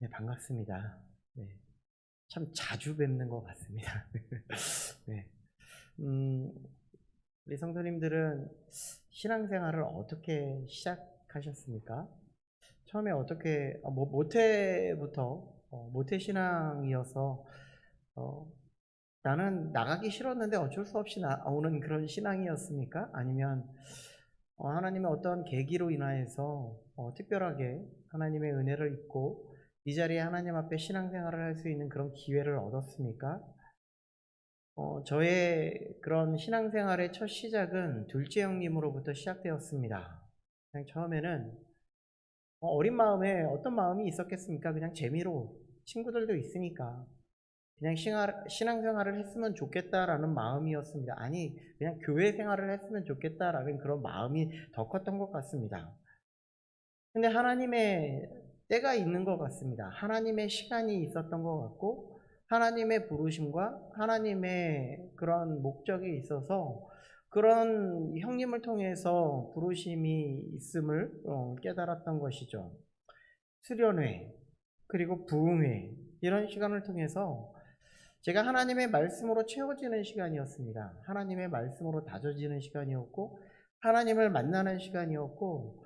네, 반갑습니다. 네, 참 자주 뵙는 것 같습니다. 네, 음, 우리 성도님들은 신앙생활을 어떻게 시작하셨습니까? 처음에 어떻게, 모태부터, 모태신앙이어서, 어, 나는 나가기 싫었는데 어쩔 수 없이 나오는 그런 신앙이었습니까? 아니면, 하나님의 어떤 계기로 인하여서 특별하게 하나님의 은혜를 입고 이 자리에 하나님 앞에 신앙생활을 할 수 있는 그런 기회를 얻었습니까? 저의 그런 신앙생활의 첫 시작은 둘째 형님으로부터 시작되었습니다. 그냥 처음에는 어린 마음에 어떤 마음이 있었겠습니까? 그냥 재미로 친구들도 있으니까 그냥 신앙생활을 했으면 좋겠다라는 마음이었습니다. 아니, 그냥 교회 생활을 했으면 좋겠다라는 그런 마음이 더 컸던 것 같습니다. 근데 하나님의 때가 있는 것 같습니다. 하나님의 시간이 있었던 것 같고 하나님의 부르심과 하나님의 그런 목적이 있어서 그런 형님을 통해서 부르심이 있음을 깨달았던 것이죠. 수련회 그리고 부흥회 이런 시간을 통해서 제가 하나님의 말씀으로 채워지는 시간이었습니다. 하나님의 말씀으로 다져지는 시간이었고 하나님을 만나는 시간이었고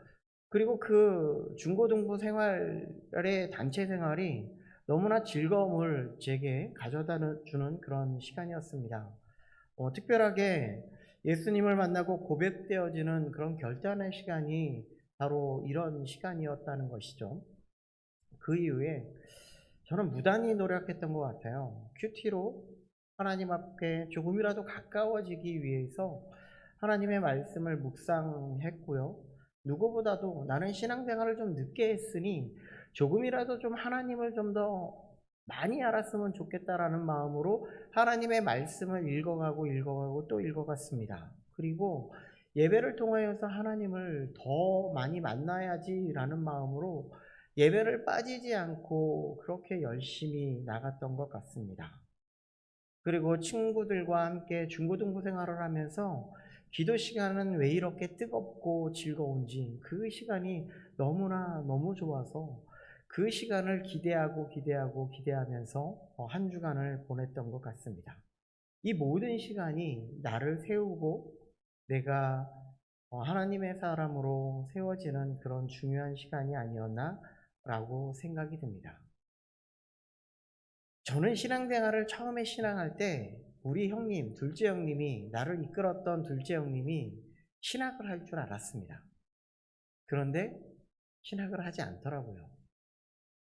그리고 그 중고등부 생활의 단체 생활이 너무나 즐거움을 제게 가져다 주는 그런 시간이었습니다. 특별하게 예수님을 만나고 고백되어지는 그런 결단의 시간이 바로 이런 시간이었다는 것이죠. 그 이후에 저는 무단히 노력했던 것 같아요. 큐티로 하나님 앞에 조금이라도 가까워지기 위해서 하나님의 말씀을 묵상했고요. 누구보다도 나는 신앙생활을 좀 늦게 했으니 조금이라도 좀 하나님을 좀 더 많이 알았으면 좋겠다라는 마음으로 하나님의 말씀을 읽어가고 또 읽어갔습니다. 그리고 예배를 통하여서 하나님을 더 많이 만나야지라는 마음으로 예배를 빠지지 않고 그렇게 열심히 나갔던 것 같습니다. 그리고 친구들과 함께 중고등부 생활을 하면서 기도 시간은 왜 이렇게 뜨겁고 즐거운지 그 시간이 너무나 너무 좋아서 그 시간을 기대하면서 한 주간을 보냈던 것 같습니다. 이 모든 시간이 나를 세우고 내가 하나님의 사람으로 세워지는 그런 중요한 시간이 아니었나라고 생각이 듭니다. 저는 신앙생활을 처음에 신앙할 때 우리 형님, 둘째 형님이 나를 이끌었던 둘째 형님이 신학을 할 줄 알았습니다. 그런데 신학을 하지 않더라고요.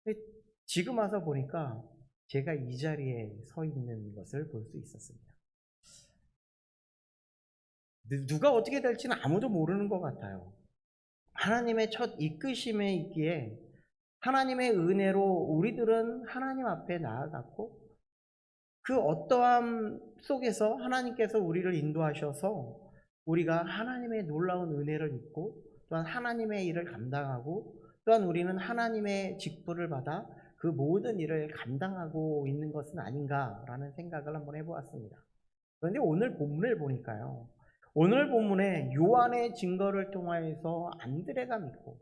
근데 지금 와서 보니까 제가 이 자리에 서 있는 것을 볼 수 있었습니다. 누가 어떻게 될지는 아무도 모르는 것 같아요. 하나님의 첫 이끄심에 있기에 하나님의 은혜로 우리들은 하나님 앞에 나아갔고 그 어떠함 속에서 하나님께서 우리를 인도하셔서 우리가 하나님의 놀라운 은혜를 입고 또한 하나님의 일을 감당하고 또한 우리는 하나님의 직분을 받아 그 모든 일을 감당하고 있는 것은 아닌가라는 생각을 한번 해보았습니다. 그런데 오늘 본문을 보니까요. 오늘 본문에 요한의 증거를 통하여서 안드레가 믿고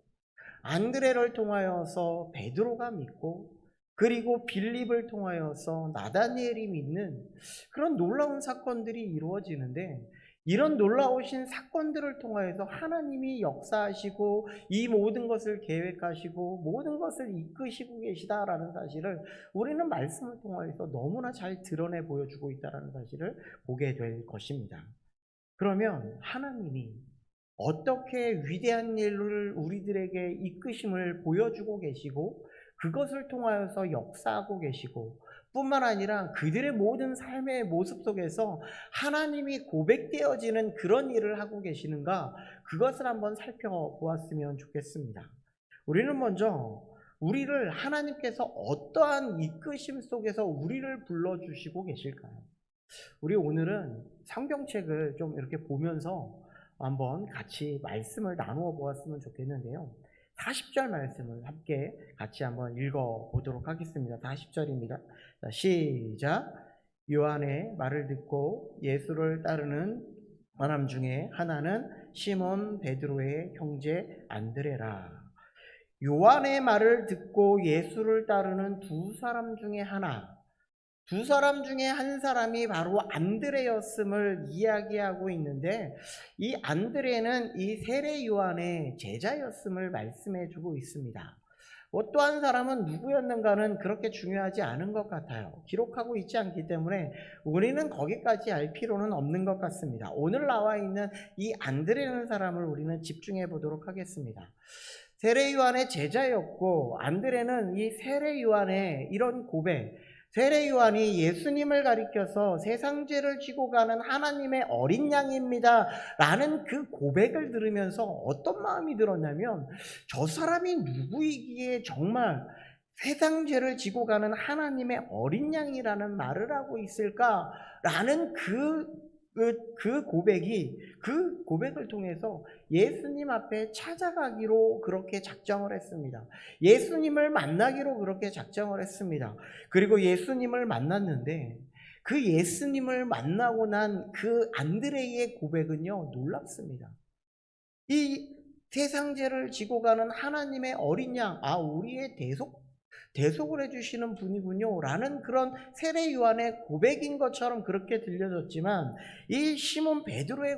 안드레를 통하여서 베드로가 믿고 그리고 빌립을 통하여서 나다니엘이 믿는 그런 놀라운 사건들이 이루어지는데 이런 놀라우신 사건들을 통하여서 하나님이 역사하시고 이 모든 것을 계획하시고 모든 것을 이끄시고 계시다라는 사실을 우리는 말씀을 통하여서 너무나 잘 드러내 보여주고 있다는 사실을 보게 될 것입니다. 그러면 하나님이 어떻게 위대한 일을 우리들에게 이끄심을 보여주고 계시고 그것을 통하여서 역사하고 계시고 뿐만 아니라 그들의 모든 삶의 모습 속에서 하나님이 고백되어지는 그런 일을 하고 계시는가 그것을 한번 살펴보았으면 좋겠습니다. 우리는 먼저 우리를 하나님께서 어떠한 이끄심 속에서 우리를 불러주시고 계실까요? 우리 오늘은 성경책을 좀 이렇게 보면서 한번 같이 말씀을 나누어 보았으면 좋겠는데요. 40절 말씀을 함께 같이 한번 읽어 보도록 하겠습니다. 40절입니다. 시작. 요한의 말을 듣고 예수를 따르는 사람 중에 하나는 시몬 베드로의 형제 안드레라. 요한의 말을 듣고 예수를 따르는 두 사람 중에 하나, 두 사람 중에 한 사람이 바로 안드레였음을 이야기하고 있는데, 이 안드레는 이 세례 요한의 제자였음을 말씀해 주고 있습니다. 어떠한 사람은 누구였는가는 그렇게 중요하지 않은 것 같아요. 기록하고 있지 않기 때문에 우리는 거기까지 알 필요는 없는 것 같습니다. 오늘 나와 있는 이 안드레라는 사람을 우리는 집중해 보도록 하겠습니다. 세례 요한의 제자였고, 안드레는 이 세례 요한의 이런 고백, 세례 요한이 예수님을 가리켜서 세상 죄를 지고 가는 하나님의 어린 양입니다 라는 그 고백을 들으면서 어떤 마음이 들었냐면, 저 사람이 누구이기에 정말 세상 죄를 지고 가는 하나님의 어린 양이라는 말을 하고 있을까라는 그 고백을 통해서 예수님 앞에 찾아가기로 그렇게 작정을 했습니다. 예수님을 만나기로 그렇게 작정을 했습니다. 그리고 예수님을 만났는데, 그 예수님을 만나고 난 그 안드레의 고백은요, 놀랍습니다. 이 세상 죄를 지고 가는 하나님의 어린 양, 우리의 대속을 해주시는 분이군요 라는 그런 세례 요한의 고백인 것처럼 그렇게 들려졌지만, 이 시몬 베드로의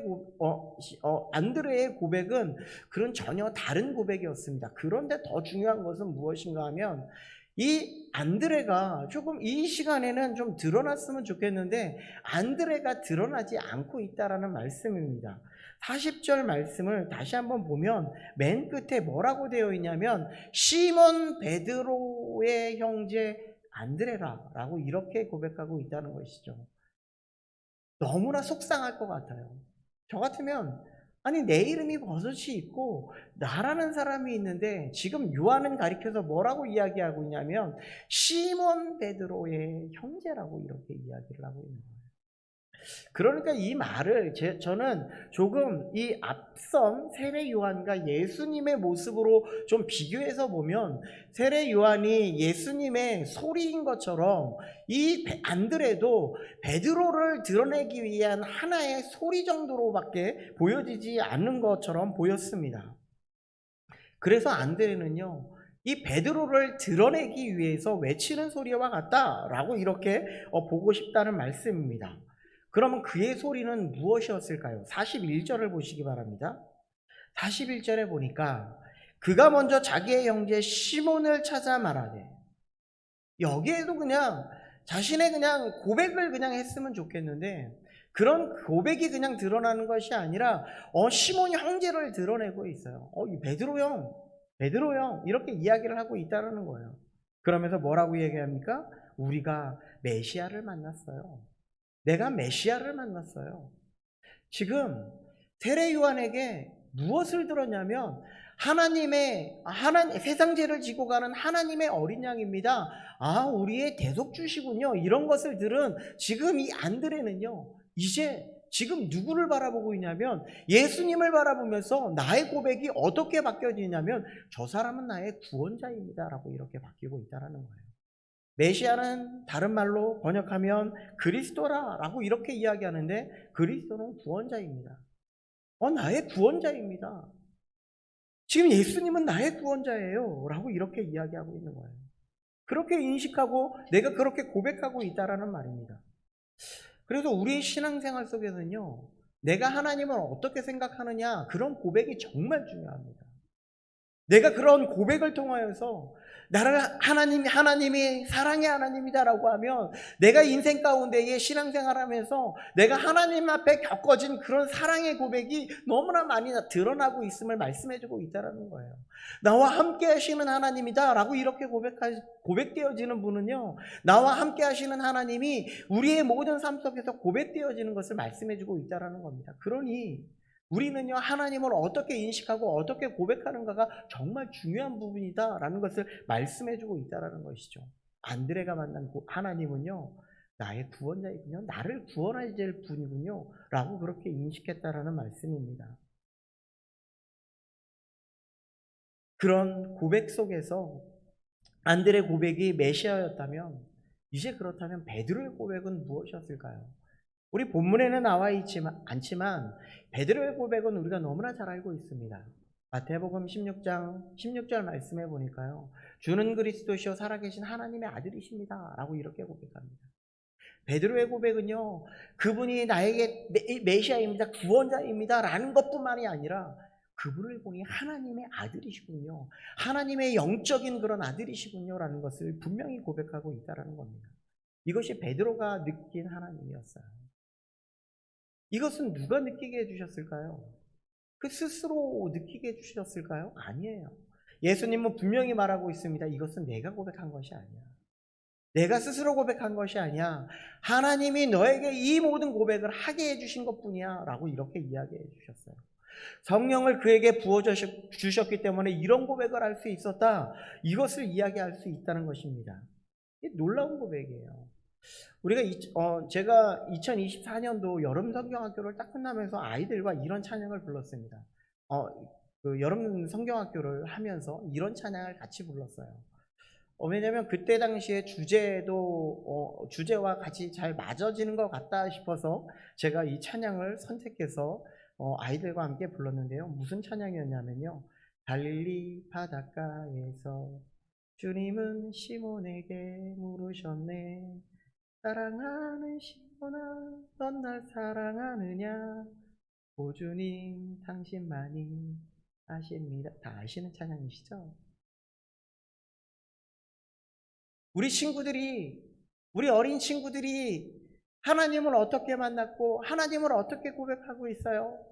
안드레의 고백은 그런 전혀 다른 고백이었습니다. 그런데 더 중요한 것은 무엇인가 하면, 이 안드레가 조금 이 시간에는 좀 드러났으면 좋겠는데 안드레가 드러나지 않고 있다라는 말씀입니다. 40절 말씀을 다시 한번 보면 맨 끝에 뭐라고 되어 있냐면, 시몬 베드로의 형제 안드레라 라고 이렇게 고백하고 있다는 것이죠. 너무나 속상할 것 같아요. 저 같으면 아니, 내 이름이 버섯이 있고 나라는 사람이 있는데 지금 요한은 가리켜서 뭐라고 이야기하고 있냐면 시몬 베드로의 형제라고 이렇게 이야기를 하고 있는 거예요. 그러니까 이 말을 저는 조금 이 앞선 세례 요한과 예수님의 모습으로 좀 비교해서 보면, 세례 요한이 예수님의 소리인 것처럼 이 안드레도 베드로를 드러내기 위한 하나의 소리 정도로밖에 보여지지 않는 것처럼 보였습니다. 그래서 안드레는요, 이 베드로를 드러내기 위해서 외치는 소리와 같다라고 이렇게 보고 싶다는 말씀입니다. 그러면 그의 소리는 무엇이었을까요? 41절을 보시기 바랍니다. 41절에 보니까 그가 먼저 자기의 형제 시몬을 찾아 말하되, 여기에도 그냥 자신의 그냥 고백을 그냥 했으면 좋겠는데 그런 고백이 그냥 드러나는 것이 아니라 시몬 형제를 드러내고 있어요. 이 베드로 형 이렇게 이야기를 하고 있다는 거예요. 그러면서 뭐라고 얘기합니까? 우리가 메시아를 만났어요. 내가 메시아를 만났어요. 지금 세례 요한에게 무엇을 들었냐면 세상 죄를 지고 가는 하나님의 어린 양입니다. 우리의 대속주시군요. 이런 것을 들은 지금 이 안드레는요, 이제 지금 누구를 바라보고 있냐면 예수님을 바라보면서 나의 고백이 어떻게 바뀌어지냐면, 저 사람은 나의 구원자입니다 라고 이렇게 바뀌고 있다는 거예요. 메시아는 다른 말로 번역하면 그리스도라고 이렇게 이야기하는데, 그리스도는 구원자입니다. 나의 구원자입니다. 지금 예수님은 나의 구원자예요 라고 이렇게 이야기하고 있는 거예요. 그렇게 인식하고 내가 그렇게 고백하고 있다라는 말입니다. 그래서 우리의 신앙생활 속에서는요, 내가 하나님을 어떻게 생각하느냐, 그런 고백이 정말 중요합니다. 내가 그런 고백을 통하여서 나를 하나님이 사랑의 하나님이다라고 하면, 내가 인생 가운데에 신앙생활하면서 내가 하나님 앞에 겪어진 그런 사랑의 고백이 너무나 많이 드러나고 있음을 말씀해주고 있다는 거예요. 나와 함께 하시는 하나님이다라고 이렇게 고백되어지는 분은요, 나와 함께 하시는 하나님이 우리의 모든 삶 속에서 고백되어지는 것을 말씀해주고 있다는 겁니다. 그러니 우리는요, 하나님을 어떻게 인식하고 어떻게 고백하는가가 정말 중요한 부분이다라는 것을 말씀해주고 있다는 것이죠. 안드레가 만난 하나님은요, 나의 구원자이군요, 나를 구원하실 분이군요 라고 그렇게 인식했다라는 말씀입니다. 그런 고백 속에서 안드레 고백이 메시아였다면, 이제 그렇다면 베드로의 고백은 무엇이었을까요? 우리 본문에는 나와 있지 않지만 베드로의 고백은 우리가 너무나 잘 알고 있습니다. 마태복음 16장 16절 말씀해 보니까요. 주는 그리스도시요 살아계신 하나님의 아들이십니다. 라고 이렇게 고백합니다. 베드로의 고백은요. 그분이 나에게 메시아입니다. 구원자입니다. 라는 것뿐만이 아니라 그분을 보니 하나님의 아들이시군요. 하나님의 영적인 그런 아들이시군요. 라는 것을 분명히 고백하고 있다는 겁니다. 이것이 베드로가 느낀 하나님이었어요. 이것은 누가 느끼게 해주셨을까요? 그 스스로 느끼게 해주셨을까요? 아니에요. 예수님은 분명히 말하고 있습니다. 이것은 내가 고백한 것이 아니야. 내가 스스로 고백한 것이 아니야. 하나님이 너에게 이 모든 고백을 하게 해주신 것뿐이야. 라고 이렇게 이야기해 주셨어요. 성령을 그에게 부어주셨기 때문에 이런 고백을 할 수 있었다. 이것을 이야기할 수 있다는 것입니다. 이게 놀라운 고백이에요. 제가 2024년도 여름 성경학교를 딱 끝나면서 아이들과 이런 찬양을 불렀습니다. 그 여름 성경학교를 하면서 이런 찬양을 같이 불렀어요. 왜냐면 그때 당시에 주제와 같이 잘 맞아지는 것 같다 싶어서 제가 이 찬양을 선택해서 아이들과 함께 불렀는데요. 무슨 찬양이었냐면요. 갈릴리 바닷가에서 주님은 시몬에게 물으셨네. 사랑하는 시몬아, 넌 날 사랑하느냐? 오 주님, 당신만이 아십니다. 다 아시는 찬양이시죠? 우리 어린 친구들이 하나님을 어떻게 만났고 하나님을 어떻게 고백하고 있어요?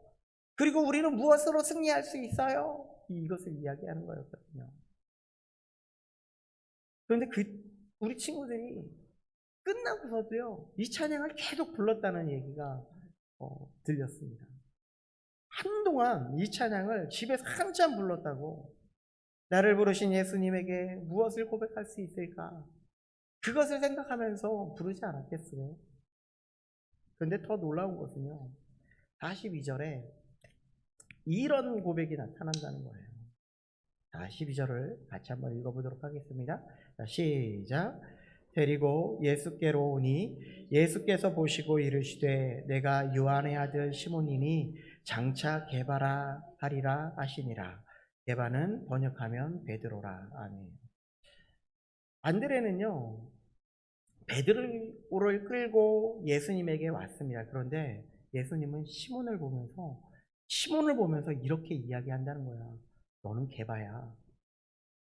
그리고 우리는 무엇으로 승리할 수 있어요? 이것을 이야기하는 거였거든요. 그런데 우리 친구들이 끝나고서도요, 이 찬양을 계속 불렀다는 얘기가 들렸습니다. 한동안 이 찬양을 집에서 한참 불렀다고. 나를 부르신 예수님에게 무엇을 고백할 수 있을까? 그것을 생각하면서 부르지 않았겠어요? 그런데 더 놀라운 것은요, 42절에 이런 고백이 나타난다는 거예요. 42절을 같이 한번 읽어보도록 하겠습니다. 자, 시작. 데리고 예수께로 오니 예수께서 보시고 이르시되 내가 요한의 아들 시몬이니 장차 게바라 하리라 하시니라. 게바는 번역하면 베드로라. 아멘. 안드레는요, 베드로를 끌고 예수님에게 왔습니다. 그런데 예수님은 시몬을 보면서 이렇게 이야기한다는 거야. 너는 게바야.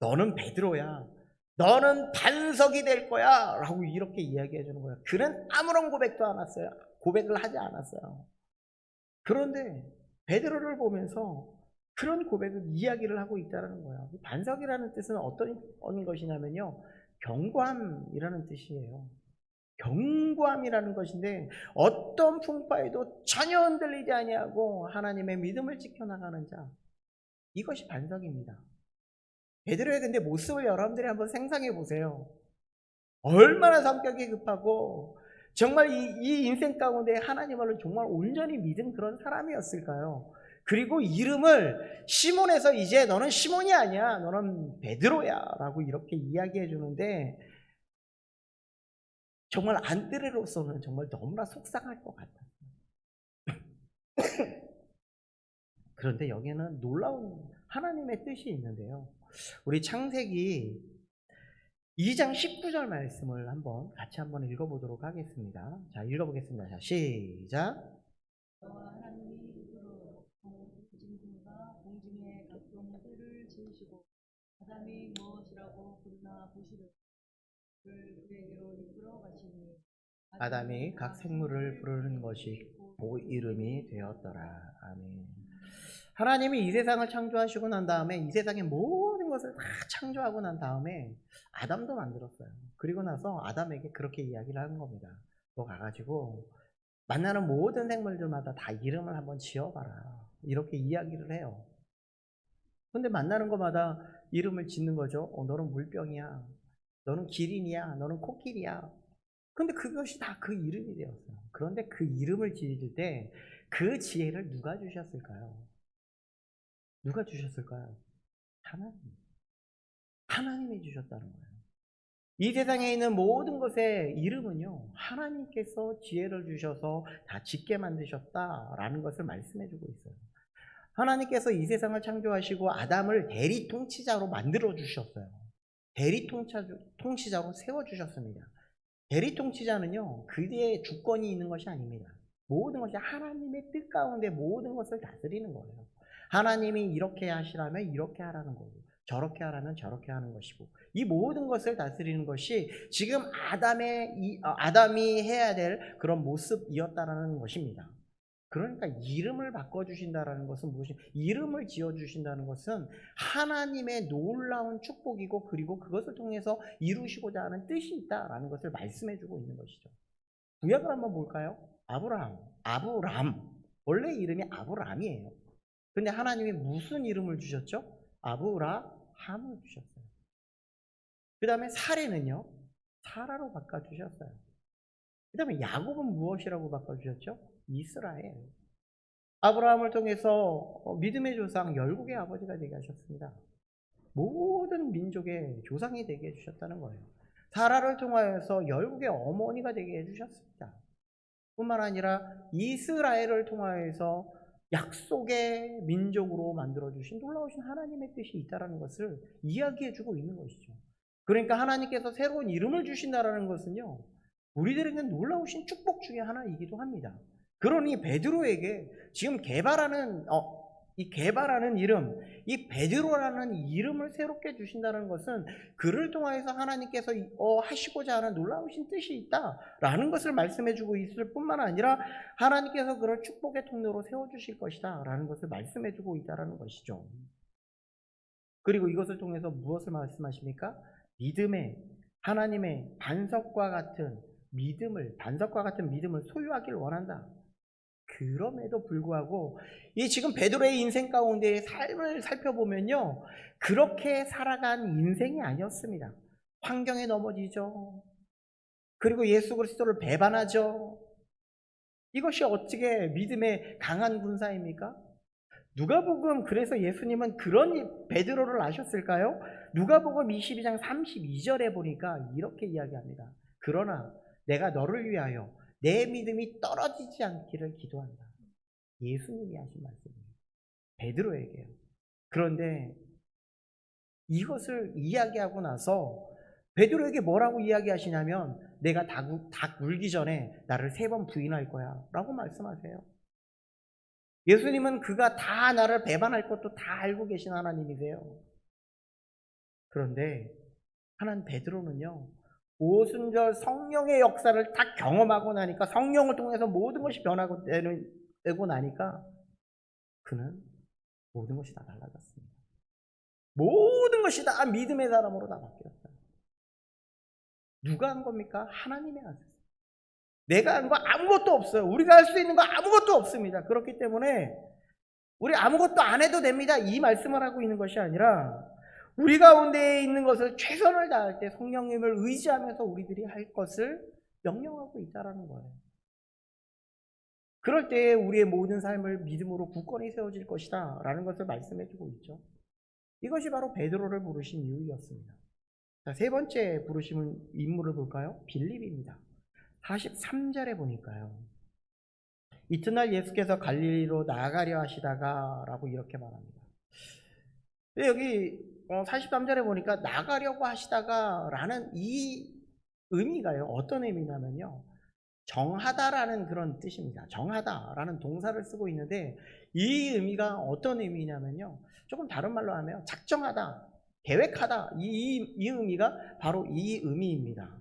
너는 베드로야. 너는 반석이 될 거야. 라고 이렇게 이야기해 주는 거야. 그는 아무런 고백을 하지 않았어요. 그런데 베드로를 보면서 그런 고백을 이야기를 하고 있다는 거야. 반석이라는 뜻은 어떤 것이냐면요, 경고함이라는 뜻이에요. 경고함이라는 것인데 어떤 풍파에도 전혀 흔들리지 아니하고 하나님의 믿음을 지켜나가는 자, 이것이 반석입니다. 베드로의 근데 모습을 여러분들이 한번 상상해 보세요. 얼마나 성격이 급하고 정말 이 인생 가운데 하나님을 정말 온전히 믿은 그런 사람이었을까요? 그리고 이름을 시몬에서 이제 너는 시몬이 아니야, 너는 베드로야 라고 이렇게 이야기해 주는데 정말 안드레로서는 정말 너무나 속상할 것 같아요. 그런데 여기에는 놀라운 하나님의 뜻이 있는데요. 우리 창세기 2장 19절 말씀을 같이 한번 읽어보도록 하겠습니다. 자, 읽어보겠습니다. 자, 시작. 하나님이 짐승과 공중의 각종 새를 지으시고 아담이 무엇이라고 부르나 보시려 그에게로 이끌어 가시니 아담이 각 생물을 부르는 것이 그 이름이 되었더라. 아멘. 하나님이 이 세상을 창조하시고 난 다음에 이 세상의 모든 것을 다 창조하고 난 다음에 아담도 만들었어요. 그리고 나서 아담에게 그렇게 이야기를 하는 겁니다. 너 가가지고 만나는 모든 생물들마다 다 이름을 한번 지어봐라. 이렇게 이야기를 해요. 근데 만나는 것마다 이름을 짓는 거죠. 너는 물병이야. 너는 기린이야. 너는 코끼리야. 근데 그것이 다 그 이름이 되었어요. 그런데 그 이름을 지을 때 그 지혜를 누가 주셨을까요? 누가 주셨을까요? 하나님이 주셨다는 거예요. 이 세상에 있는 모든 것의 이름은요, 하나님께서 지혜를 주셔서 다 짓게 만드셨다라는 것을 말씀해 주고 있어요. 하나님께서 이 세상을 창조하시고 아담을 대리 통치자로 만들어 주셨어요. 대리 통치자로 세워 주셨습니다. 대리 통치자는요, 그의 주권이 있는 것이 아닙니다. 모든 것이 하나님의 뜻 가운데 모든 것을 다스리는 거예요. 하나님이 이렇게 하시라면 이렇게 하라는 거고, 저렇게 하라면 저렇게 하는 것이고, 이 모든 것을 다스리는 것이 지금 아담이 해야 될 그런 모습이었다라는 것입니다. 그러니까 이름을 바꿔주신다는 것은 무엇이, 이름을 지어주신다는 것은 하나님의 놀라운 축복이고, 그리고 그것을 통해서 이루시고자 하는 뜻이 있다라는 것을 말씀해주고 있는 것이죠. 구약을 한번 볼까요? 아브람. 원래 이름이 아브람이에요. 근데 하나님이 무슨 이름을 주셨죠? 아브라함을 주셨어요. 그 다음에 사례는요, 사라로 바꿔주셨어요. 그 다음에 야곱은 무엇이라고 바꿔주셨죠? 이스라엘. 아브라함을 통해서 믿음의 조상 열국의 아버지가 되게 하셨습니다. 모든 민족의 조상이 되게 해주셨다는 거예요. 사라를 통하여서 열국의 어머니가 되게 해주셨습니다. 뿐만 아니라 이스라엘을 통하여서 약속의 민족으로 만들어주신 놀라우신 하나님의 뜻이 있다는 것을 이야기해주고 있는 것이죠. 그러니까 하나님께서 새로운 이름을 주신다는 것은요, 우리들에게는 놀라우신 축복 중에 하나이기도 합니다. 그러니 베드로에게 지금 이 개바라는 이름, 이 베드로라는 이름을 새롭게 주신다는 것은 그를 통해서 하나님께서 하시고자 하는 놀라우신 뜻이 있다라는 것을 말씀해주고 있을 뿐만 아니라 하나님께서 그를 축복의 통로로 세워주실 것이다 라는 것을 말씀해주고 있다는 것이죠. 그리고 이것을 통해서 무엇을 말씀하십니까? 하나님의 반석과 같은 믿음을 소유하길 원한다. 그럼에도 불구하고 이 지금 베드로의 인생 가운데의 삶을 살펴보면요, 그렇게 살아간 인생이 아니었습니다. 환경에 넘어지죠. 그리고 예수 그리스도를 배반하죠. 이것이 어떻게 믿음의 강한 군사입니까? 누가복음, 그래서 예수님은 그런 베드로를 아셨을까요? 누가복음 22장 32절에 보니까 이렇게 이야기합니다. 그러나 내가 너를 위하여 내 믿음이 떨어지지 않기를 기도한다. 예수님이 하신 말씀이에요. 베드로에게요. 그런데 이것을 이야기하고 나서 베드로에게 뭐라고 이야기하시냐면, 내가 닭 물기 전에 나를 3번 부인할 거야 라고 말씀하세요. 예수님은 그가 다 나를 배반할 것도 다 알고 계신 하나님이세요. 그런데 하나님 베드로는요, 오순절 성령의 역사를 다 경험하고 나니까, 성령을 통해서 모든 것이 변하고 되고 나니까 그는 모든 것이 다 달라졌습니다. 모든 것이 다 믿음의 사람으로 다 바뀌었어요. 누가 한 겁니까? 하나님이 하셨어요. 내가 한 거 아무것도 없어요. 우리가 할 수 있는 거 아무것도 없습니다. 그렇기 때문에 우리 아무것도 안 해도 됩니다. 이 말씀을 하고 있는 것이 아니라, 우리 가운데에 있는 것을 최선을 다할 때 성령님을 의지하면서 우리들이 할 것을 명령하고 있다는 거예요. 그럴 때 우리의 모든 삶을 믿음으로 굳건히 세워질 것이다 라는 것을 말씀해주고 있죠. 이것이 바로 베드로를 부르신 이유였습니다. 자, 3번째 부르신 인물을 볼까요? 빌립입니다. 43절에 보니까요, 이튿날 예수께서 갈릴리로 나아가려 하시다가 라고 이렇게 말합니다. 여기 43절에 보니까 나가려고 하시다가 라는 이 의미가요, 어떤 의미냐면요, 정하다라는 그런 뜻입니다. 정하다라는 동사를 쓰고 있는데, 이 의미가 어떤 의미냐면요, 조금 다른 말로 하면 작정하다, 계획하다, 이 의미가 바로 이 의미입니다.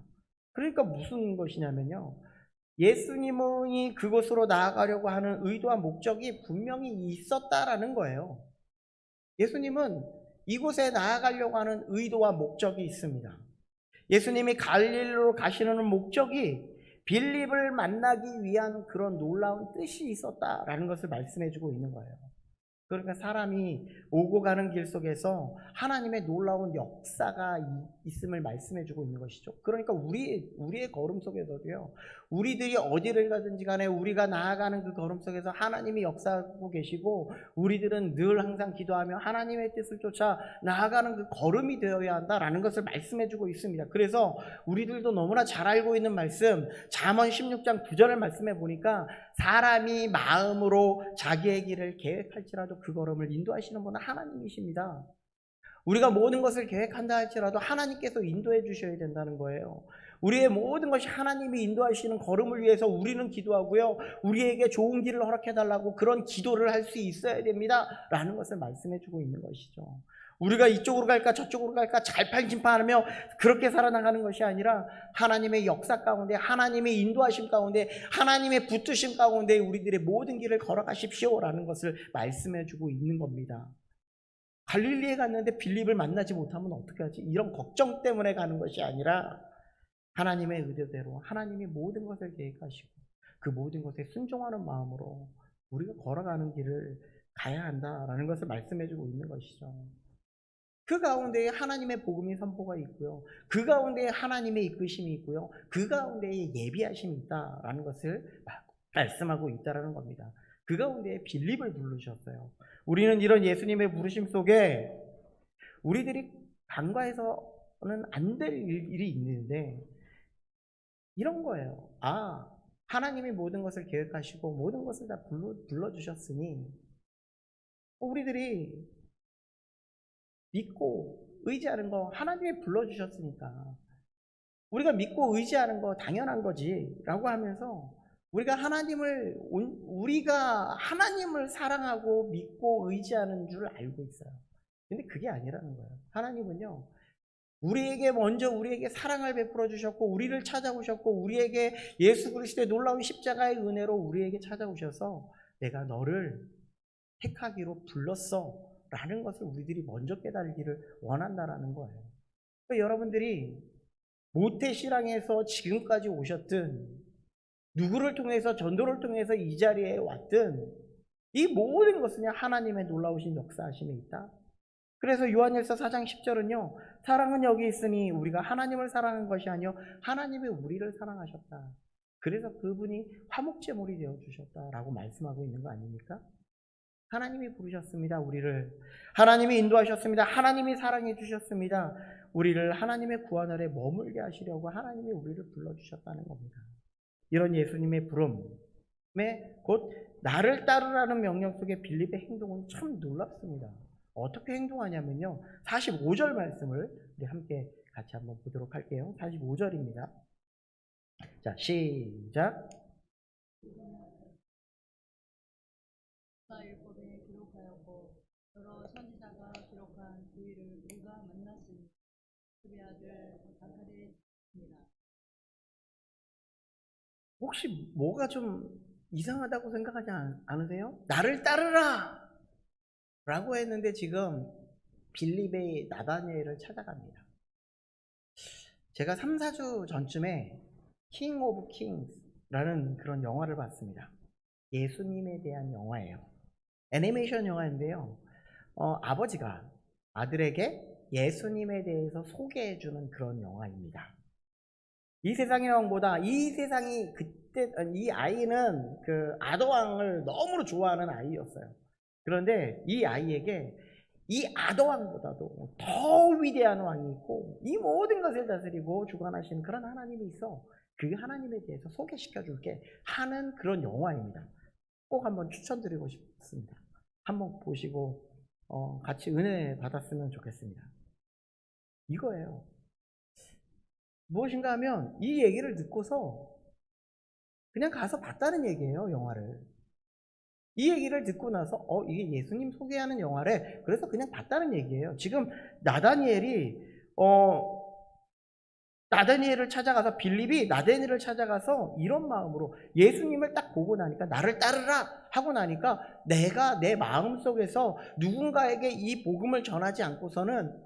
그러니까 무슨 것이냐면요, 예수님이 그곳으로 나아가려고 하는 의도와 목적이 분명히 있었다라는 거예요. 예수님은 이곳에 나아가려고 하는 의도와 목적이 있습니다. 예수님이 갈릴리로 가시는 목적이 빌립을 만나기 위한 그런 놀라운 뜻이 있었다라는 것을 말씀해주고 있는 거예요. 그러니까 사람이 오고 가는 길 속에서 하나님의 놀라운 역사가 있음을 말씀해주고 있는 것이죠. 그러니까 우리의 걸음 속에서도요, 우리들이 어디를 가든지 간에 우리가 나아가는 그 걸음 속에서 하나님이 역사하고 계시고, 우리들은 늘 항상 기도하며 하나님의 뜻을 쫓아 나아가는 그 걸음이 되어야 한다라는 것을 말씀해주고 있습니다. 그래서 우리들도 너무나 잘 알고 있는 말씀, 잠언 16장 9절을 말씀해 보니까, 사람이 마음으로 자기의 길을 계획할지라도 그 걸음을 인도하시는 분은 하나님이십니다. 우리가 모든 것을 계획한다 할지라도 하나님께서 인도해 주셔야 된다는 거예요. 우리의 모든 것이 하나님이 인도하시는 걸음을 위해서 우리는 기도하고요, 우리에게 좋은 길을 허락해 달라고 그런 기도를 할 수 있어야 됩니다 라는 것을 말씀해 주고 있는 것이죠. 우리가 이쪽으로 갈까 저쪽으로 갈까 잘팔진파하며 그렇게 살아나가는 것이 아니라, 하나님의 역사 가운데, 하나님의 인도하심 가운데, 하나님의 붙드심 가운데 우리들의 모든 길을 걸어가십시오라는 것을 말씀해 주고 있는 겁니다. 갈릴리에 갔는데 빌립을 만나지 못하면 어떻게 하지? 이런 걱정 때문에 가는 것이 아니라, 하나님의 의도대로 하나님이 모든 것을 계획하시고 그 모든 것에 순종하는 마음으로 우리가 걸어가는 길을 가야 한다라는 것을 말씀해주고 있는 것이죠. 그 가운데에 하나님의 복음이 선포가 있고요, 그 가운데에 하나님의 이끄심이 있고요, 그 가운데에 예비하심이 있다라는 것을 말씀하고 있다라는 겁니다. 그 가운데에 빌립을 부르셨어요. 우리는 이런 예수님의 부르심 속에 우리들이 간과해서는 안 될 일이 있는데, 이런 거예요. 하나님이 모든 것을 계획하시고 모든 것을 다 불러주셨으니 우리들이 믿고 의지하는 거, 하나님이 불러주셨으니까 우리가 믿고 의지하는 거 당연한 거지 라고 하면서, 우리가 하나님을 사랑하고 믿고 의지하는 줄 알고 있어요. 근데 그게 아니라는 거예요. 하나님은요, 우리에게 사랑을 베풀어 주셨고, 우리를 찾아오셨고, 우리에게 예수 그리스도의 놀라운 십자가의 은혜로 우리에게 찾아오셔서 내가 너를 택하기로 불렀어 라는 것을 우리들이 먼저 깨달기를 원한다라는 거예요. 그러니까 여러분들이 모태신앙에서 지금까지 오셨든, 누구를 통해서, 전도를 통해서 이 자리에 왔든, 이 모든 것은 하나님의 놀라우신 역사하심에 있다. 그래서 요한일서 4장 10절은요, 사랑은 여기 있으니 우리가 하나님을 사랑한 것이 아니요 하나님이 우리를 사랑하셨다. 그래서 그분이 화목제물이 되어주셨다라고 말씀하고 있는 거 아닙니까? 하나님이 부르셨습니다. 우리를 하나님이 인도하셨습니다. 하나님이 사랑해 주셨습니다. 우리를 하나님의 구원 아래 머물게 하시려고 하나님이 우리를 불러주셨다는 겁니다. 이런 예수님의 부름에 곧 나를 따르라는 명령 속에 빌립의 행동은 참 놀랍습니다. 어떻게 행동하냐면요, 45절 말씀을 우리 함께 같이 한번 보도록 할게요. 45절입니다. 자, 시작. 율법에 기록하였고 여러 선지자가 기록한 그 일을 우리가 만났으니 그의 아들 자카리입니다. 혹시 뭐가 좀 이상하다고 생각하지 않으세요? 나를 따르라 라고 했는데 지금 빌립의 나다니엘을 찾아갑니다. 제가 3, 4주 전쯤에 킹 오브 킹스라는 그런 영화를 봤습니다. 예수님에 대한 영화예요. 애니메이션 영화인데요, 아버지가 아들에게 예수님에 대해서 소개해주는 그런 영화입니다. 이 세상의 왕보다, 이 아이는 그 아더왕을 너무나 좋아하는 아이였어요. 그런데 이 아이에게 이 아더왕보다도 더 위대한 왕이 있고, 이 모든 것을 다스리고 주관하시는 그런 하나님이 있어. 그 하나님에 대해서 소개시켜 줄게 하는 그런 영화입니다. 꼭 한번 추천드리고 싶습니다. 한번 보시고 같이 은혜 받았으면 좋겠습니다. 이거예요. 무엇인가 하면 이 얘기를 듣고서 그냥 가서 봤다는 얘기예요, 영화를. 이 얘기를 듣고 나서 이게 예수님 소개하는 영화래. 그래서 그냥 봤다는 얘기예요. 지금 나다니엘을 찾아가서, 빌립이 나다니엘을 찾아가서 이런 마음으로 예수님을 딱 보고 나니까, 나를 따르라 하고 나니까 내가 내 마음속에서 누군가에게 이 복음을 전하지 않고서는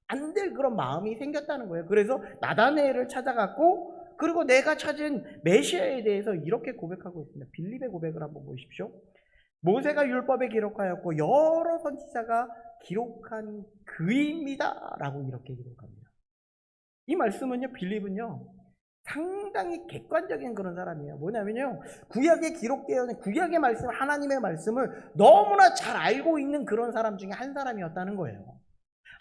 안 될 그런 마음이 생겼다는 거예요. 그래서 나다니엘을 찾아갔고, 그리고 내가 찾은 메시아에 대해서 이렇게 고백하고 있습니다. 빌립의 고백을 한번 보십시오. 모세가 율법에 기록하였고 여러 선지자가 기록한 그입니다 라고 이렇게 기록합니다. 이 말씀은요, 빌립은요, 상당히 객관적인 그런 사람이에요. 뭐냐면요, 구약에 기록되어 있는 구약의 말씀, 하나님의 말씀을 너무나 잘 알고 있는 그런 사람 중에 한 사람이었다는 거예요.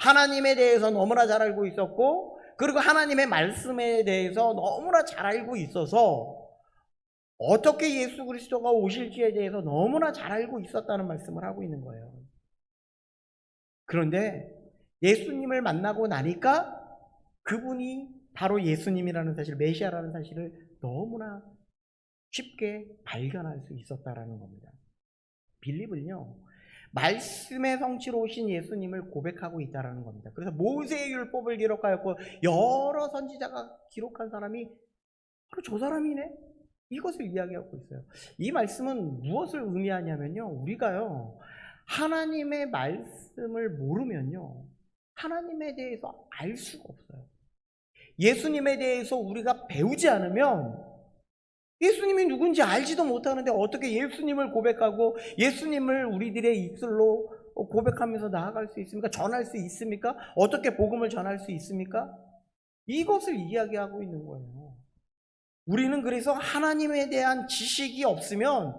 하나님에 대해서 너무나 잘 알고 있었고, 그리고 하나님의 말씀에 대해서 너무나 잘 알고 있어서 어떻게 예수 그리스도가 오실지에 대해서 너무나 잘 알고 있었다는 말씀을 하고 있는 거예요. 그런데 예수님을 만나고 나니까 그분이 바로 예수님이라는 사실, 메시아라는 사실을 너무나 쉽게 발견할 수 있었다라는 겁니다. 빌립은요, 말씀의 성취로 오신 예수님을 고백하고 있다라는 겁니다. 그래서 모세의 율법을 기록하였고 여러 선지자가 기록한 사람이 바로 저 사람이네? 이것을 이야기하고 있어요. 이 말씀은 무엇을 의미하냐면요, 우리가요, 하나님의 말씀을 모르면요, 하나님에 대해서 알 수가 없어요. 예수님에 대해서 우리가 배우지 않으면 예수님이 누군지 알지도 못하는데 어떻게 예수님을 고백하고 예수님을 우리들의 입술로 고백하면서 나아갈 수 있습니까? 전할 수 있습니까? 어떻게 복음을 전할 수 있습니까? 이것을 이야기하고 있는 거예요. 우리는 그래서 하나님에 대한 지식이 없으면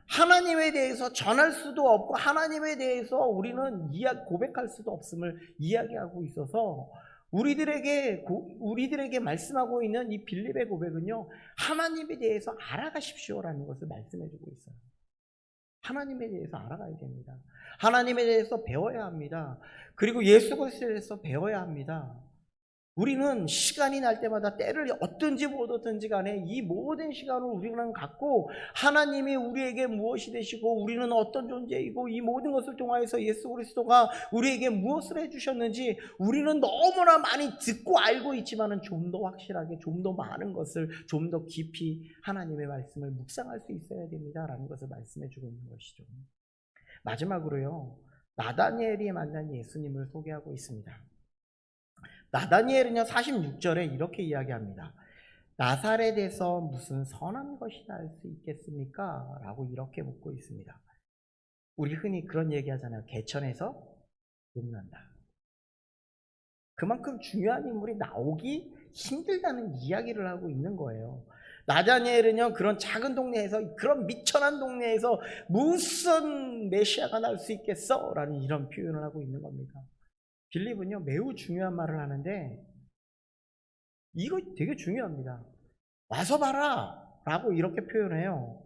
하나님에 대해서 전할 수도 없고 하나님에 대해서 우리는 고백할 수도 없음을 이야기하고 있어서 우리들에게 말씀하고 있는 이 빌립의 고백은요, 하나님에 대해서 알아가십시오라는 것을 말씀해주고 있어요. 하나님에 대해서 알아가야 됩니다. 하나님에 대해서 배워야 합니다. 그리고 예수 그리스도에 대해서 배워야 합니다. 우리는 시간이 날 때마다 때를 얻든지 못 얻든지 간에 이 모든 시간을 우리는 갖고 하나님이 우리에게 무엇이 되시고 우리는 어떤 존재이고 이 모든 것을 통하여서 예수 그리스도가 우리에게 무엇을 해주셨는지 우리는 너무나 많이 듣고 알고 있지만은 좀 더 확실하게 좀 더 많은 것을 좀 더 깊이 하나님의 말씀을 묵상할 수 있어야 됩니다라는 것을 말씀해주고 있는 것이죠. 마지막으로요, 나다니엘이 만난 예수님을 소개하고 있습니다. 나다니엘은요 46절에 이렇게 이야기합니다. 나사렛에서 무슨 선한 것이 날 수 있겠습니까? 라고 이렇게 묻고 있습니다. 우리 흔히 그런 얘기 하잖아요. 개천에서 녹는다. 그만큼 중요한 인물이 나오기 힘들다는 이야기를 하고 있는 거예요. 나다니엘은요 그런 작은 동네에서, 그런 미천한 동네에서 무슨 메시아가 날 수 있겠어? 라는 이런 표현을 하고 있는 겁니다. 빌립은요 매우 중요한 말을 하는데 이거 되게 중요합니다. 와서 봐라 라고 이렇게 표현해요.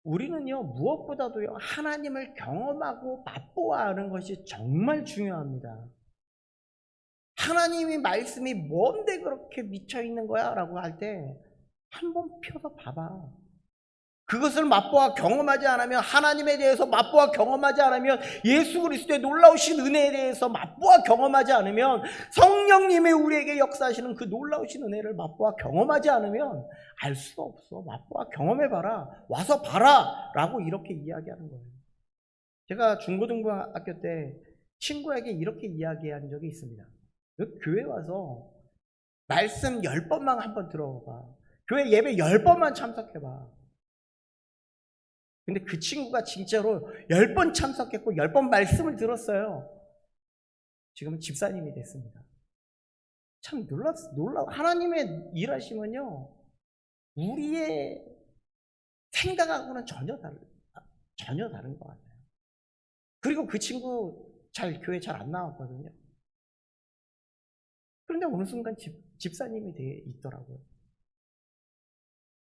우리는요 무엇보다도요 하나님을 경험하고 맛보아하는 것이 정말 중요합니다. 하나님의 말씀이 뭔데 그렇게 미쳐있는 거야? 라고 할 때 한번 펴서 봐봐. 그것을 맛보아 경험하지 않으면, 하나님에 대해서 맛보아 경험하지 않으면, 예수 그리스도의 놀라우신 은혜에 대해서 맛보아 경험하지 않으면, 성령님이 우리에게 역사하시는 그 놀라우신 은혜를 맛보아 경험하지 않으면 알 수가 없어. 맛보아 경험해봐라. 와서 봐라. 라고 이렇게 이야기하는 거예요. 제가 중고등학교 때 친구에게 이렇게 이야기한 적이 있습니다. 너 교회 와서 말씀 10번만 한번 들어봐. 교회 예배 10번만 참석해봐. 근데 그 친구가 진짜로 10번 참석했고 10번 말씀을 들었어요. 지금은 집사님이 됐습니다. 참 놀라워. 하나님의 일하시면요 우리의 생각하고는 전혀 다른 것 같아요. 그리고 그 친구 교회 잘 안 나왔거든요. 그런데 어느 순간 집사님이 돼 있더라고요.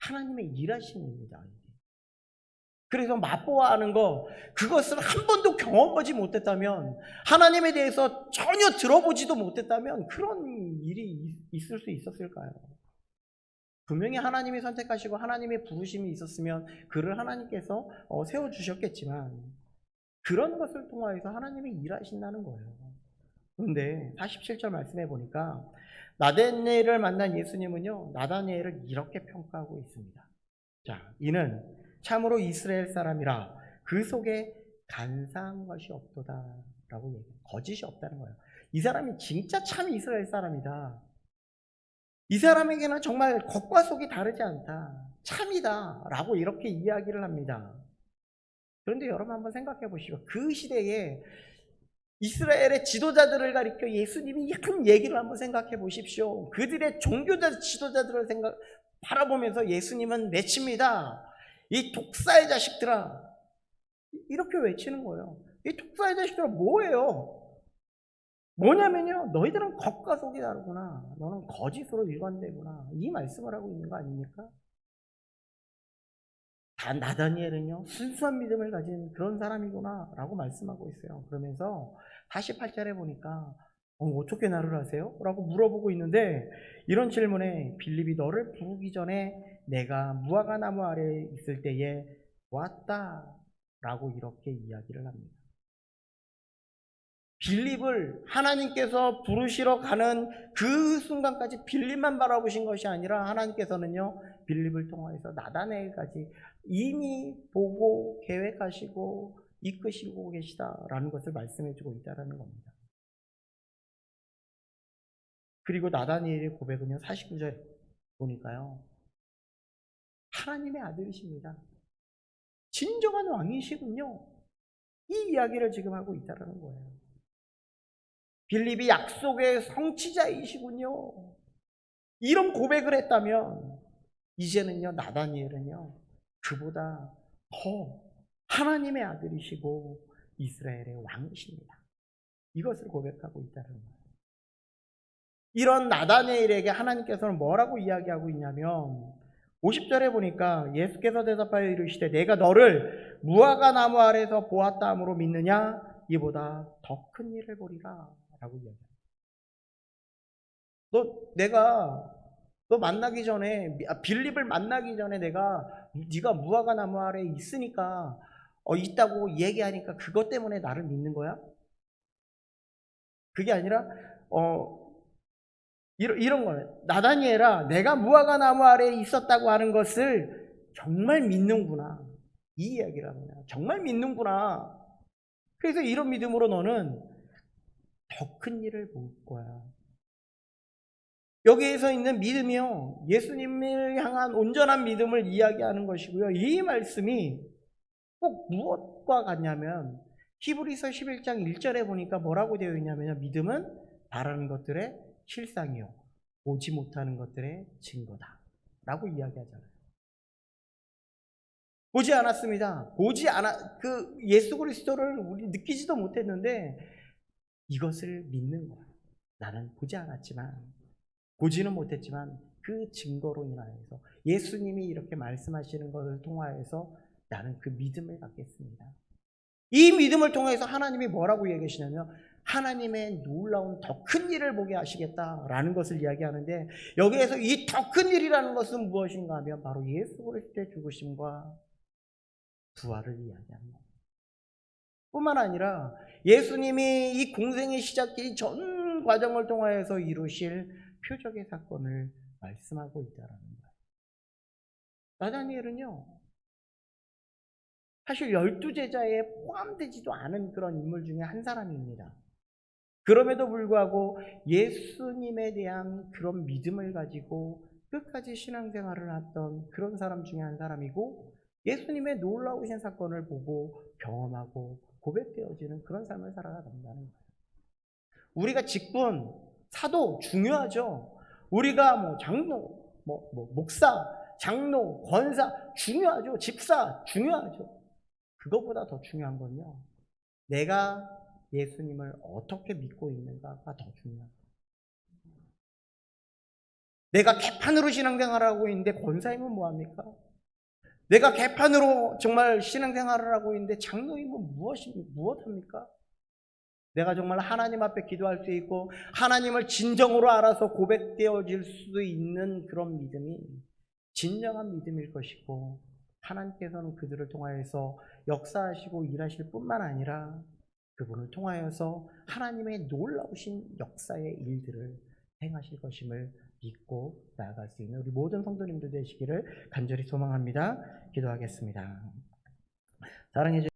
하나님의 일하심입니다. 그래서 맛보아하는 거, 그것을 한 번도 경험하지 못했다면, 하나님에 대해서 전혀 들어보지도 못했다면 그런 일이 있을 수 있었을까요? 분명히 하나님이 선택하시고 하나님의 부르심이 있었으면 그를 하나님께서 세워주셨겠지만 그런 것을 통하여서 하나님이 일하신다는 거예요. 그런데 47절 말씀해 보니까 나다니엘을 만난 예수님은요 나다니엘을 이렇게 평가하고 있습니다. 자, 이는 참으로 이스라엘 사람이라 그 속에 간사한 것이 없도다 라고 얘기해요. 거짓이 없다는 거예요. 이 사람이 진짜 참 이스라엘 사람이다. 이 사람에게는 정말 겉과 속이 다르지 않다. 참이다 라고 이렇게 이야기를 합니다. 그런데 여러분 한번 생각해 보시죠. 그 시대에 이스라엘의 지도자들을 가리켜 예수님이 한 얘기를 한번 생각해 보십시오. 그들의 종교자 지도자들을 바라보면서 예수님은 외칩니다. 이 독사의 자식들아, 이렇게 외치는 거예요. 이 독사의 자식들아 뭐예요? 뭐냐면요, 너희들은 겉과 속이 다르구나. 너는 거짓으로 일관되구나. 이 말씀을 하고 있는 거 아닙니까? 나다니엘은요, 순수한 믿음을 가진 그런 사람이구나 라고 말씀하고 있어요. 그러면서 48절에 보니까 어떻게 나를 아세요? 라고 물어보고 있는데, 이런 질문에 빌립이 너를 부르기 전에 내가 무화과 나무 아래에 있을 때에 왔다 라고 이렇게 이야기를 합니다. 빌립을 하나님께서 부르시러 가는 그 순간까지 빌립만 바라보신 것이 아니라 하나님께서는요, 빌립을 통해서 나다나엘까지 이미 보고 계획하시고 이끄시고 계시다라는 것을 말씀해 주고 있다는 겁니다. 그리고 나다니엘의 고백은요, 49절 보니까요, 하나님의 아들이십니다. 진정한 왕이시군요. 이 이야기를 지금 하고 있다는 거예요. 빌립이 약속의 성취자이시군요. 이런 고백을 했다면 이제는요, 나다니엘은요, 그보다 더 하나님의 아들이시고 이스라엘의 왕이십니다. 이것을 고백하고 있다는 거예요. 이런 나다니엘에게 하나님께서는 뭐라고 이야기하고 있냐면 50절에 보니까 예수께서 대답하여 이르시되 내가 너를 무화과 나무 아래서 보았다 함으로 믿느냐? 이보다 더 큰 일을 보리라 라고 이야기합니다. 너 만나기 전에, 빌립을 만나기 전에 네가 무화과 나무 아래에 있으니까 있다고 얘기하니까 그것 때문에 나를 믿는 거야? 그게 아니라 이런 거예요. 나다니엘아, 내가 무화과 나무 아래에 있었다고 하는 것을 정말 믿는구나. 이 이야기를 합니다. 정말 믿는구나. 그래서 이런 믿음으로 너는 더 큰 일을 볼 거야. 여기에서 있는 믿음이요, 예수님을 향한 온전한 믿음을 이야기하는 것이고요. 이 말씀이 꼭 무엇과 같냐면 히브리서 11장 1절에 보니까 뭐라고 되어 있냐면요, 믿음은 바라는 것들의 실상이요 보지 못하는 것들의 증거다 라고 이야기하잖아요. 보지 않았습니다. 그 예수 그리스도를 우리 느끼지도 못했는데 이것을 믿는 거예요. 나는 보지 않았지만, 보지는 못했지만 그 증거로 인하여서 예수님이 이렇게 말씀하시는 것을 통하여서 나는 그 믿음을 갖겠습니다. 이 믿음을 통해서 하나님이 뭐라고 얘기하시냐면 하나님의 놀라운 더 큰 일을 보게 하시겠다라는 것을 이야기하는데, 여기에서 이 더 큰 일이라는 것은 무엇인가 하면 바로 예수 그리스도의 죽으심과 부활을 이야기합니다. 뿐만 아니라 예수님이 이 공생의 시작기 전 과정을 통하여서 이루실 표적의 사건을 말씀하고 있다는 거예요. 나다니엘은요, 사실 12제자에 포함되지도 않은 그런 인물 중에 한 사람입니다. 그럼에도 불구하고 예수님에 대한 그런 믿음을 가지고 끝까지 신앙생활을 했던 그런 사람 중에 한 사람이고, 예수님의 놀라우신 사건을 보고 경험하고 고백되어지는 그런 삶을 살아간다는 거예요. 우리가 직분, 사도 중요하죠. 우리가 장로, 목사, 장로, 권사 중요하죠. 집사 중요하죠. 그것보다 더 중요한 건요, 내가 예수님을 어떻게 믿고 있는가가 더 중요합니다. 내가 개판으로 신앙생활을 하고 있는데 권사님은 뭐합니까? 내가 개판으로 정말 신앙생활을 하고 있는데 장로님은 무엇합니까? 내가 정말 하나님 앞에 기도할 수 있고 하나님을 진정으로 알아서 고백되어질 수 있는 그런 믿음이 진정한 믿음일 것이고, 하나님께서는 그들을 통하여서 역사하시고 일하실 뿐만 아니라 그분을 통하여서 하나님의 놀라우신 역사의 일들을 행하실 것임을 믿고 나아갈 수 있는 우리 모든 성도님들 되시기를 간절히 소망합니다. 기도하겠습니다. 사랑해